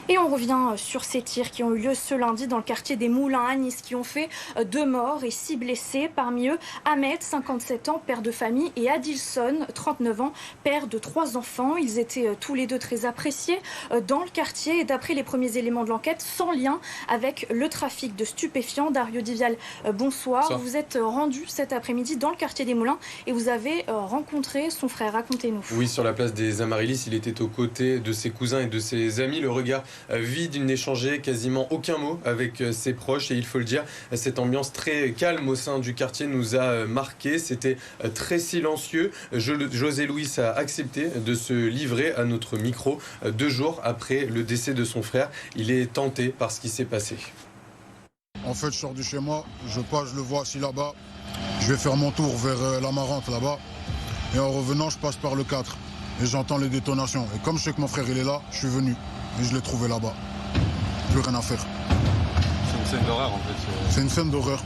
Et on revient sur ces tirs qui ont eu lieu ce lundi dans le quartier des Moulins à Nice, qui ont fait 2 morts et 6 blessés. Parmi eux, Ahmed, 57 ans, père de famille, et Adilson, 39 ans, père de 3 enfants. Ils étaient tous les deux très appréciés dans le quartier. Et d'après les premiers éléments de l'enquête, sans lien avec le trafic de stupéfiants. Dario Divial, bonsoir. Ça. Vous êtes rendu cet après-midi dans le quartier des Moulins et vous avez rencontré son frère. Racontez-nous. Oui, sur la place des Amaryllis, il était aux côtés de ses cousins et de ses amis. Le regard vide, il n'échangeait quasiment aucun mot avec ses proches. Et il faut le dire, cette ambiance très calme au sein du quartier nous a marqué. C'était très silencieux. José Luis a accepté de se livrer à notre micro 2 jours après le décès de son frère. Il est tenté par ce qui s'est passé. En fait, je sors de chez moi, je passe, je le vois assis là-bas. Je vais faire mon tour vers la Marante là-bas. Et en revenant, je passe par le 4. Et j'entends les détonations. Et comme je sais que mon frère il est là, je suis venu. Et je l'ai trouvé là-bas. Plus rien à faire. C'est une scène d'horreur en fait. C'est une scène d'horreur.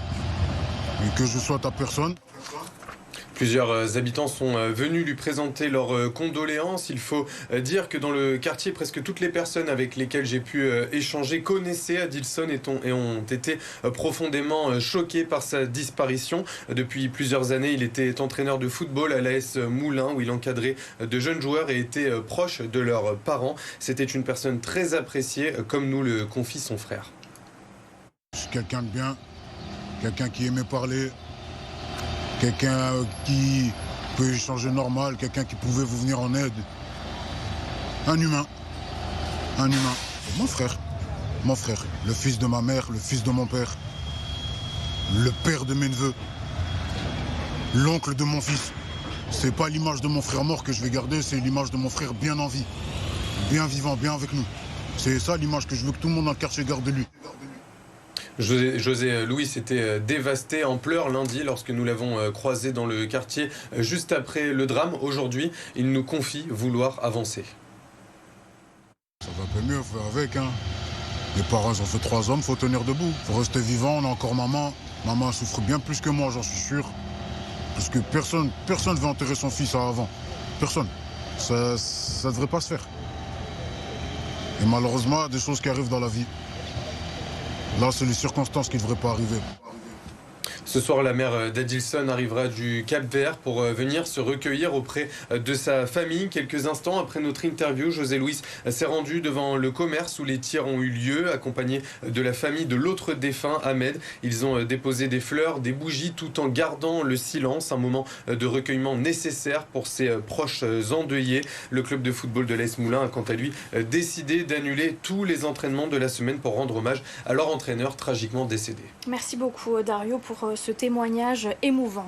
Et que je souhaite à personne. Plusieurs habitants sont venus lui présenter leurs condoléances. Il faut dire que dans le quartier, presque toutes les personnes avec lesquelles j'ai pu échanger connaissaient Adilson et ont été profondément choquées par sa disparition. Depuis plusieurs années, il était entraîneur de football à l'AS Moulins où il encadrait de jeunes joueurs et était proche de leurs parents. C'était une personne très appréciée, comme nous le confie son frère. C'est quelqu'un de bien, quelqu'un qui aimait parler. Quelqu'un qui peut échanger normal, quelqu'un qui pouvait vous venir en aide. Un humain. Un humain. Et mon frère, le fils de ma mère, le fils de mon père, le père de mes neveux, l'oncle de mon fils. C'est pas l'image de mon frère mort que je vais garder, c'est l'image de mon frère bien en vie, bien vivant, bien avec nous. C'est ça l'image que je veux que tout le monde dans le quartier garde de lui. José Luis était dévasté en pleurs lundi lorsque nous l'avons croisé dans le quartier juste après le drame. Aujourd'hui, il nous confie vouloir avancer. Ça va un peu mieux, faut faire avec. Hein. Les parents ont fait 3 hommes, faut tenir debout. Faut rester vivant, on a encore maman. Maman souffre bien plus que moi, j'en suis sûr. Parce que personne ne veut enterrer son fils avant. Personne. Ça devrait pas se faire. Et malheureusement, des choses qui arrivent dans la vie. Là, c'est les circonstances qui ne devraient pas arriver. Ce soir, la mère d'Adilson arrivera du Cap-Vert pour venir se recueillir auprès de sa famille. Quelques instants après notre interview, José Luis s'est rendu devant le commerce où les tirs ont eu lieu, accompagné de la famille de l'autre défunt, Ahmed. Ils ont déposé des fleurs, des bougies, tout en gardant le silence. Un moment de recueillement nécessaire pour ses proches endeuillés. Le club de football de l'AS Moulins a quant à lui décidé d'annuler tous les entraînements de la semaine pour rendre hommage à leur entraîneur tragiquement décédé. Merci beaucoup Dario pour ce témoignage émouvant.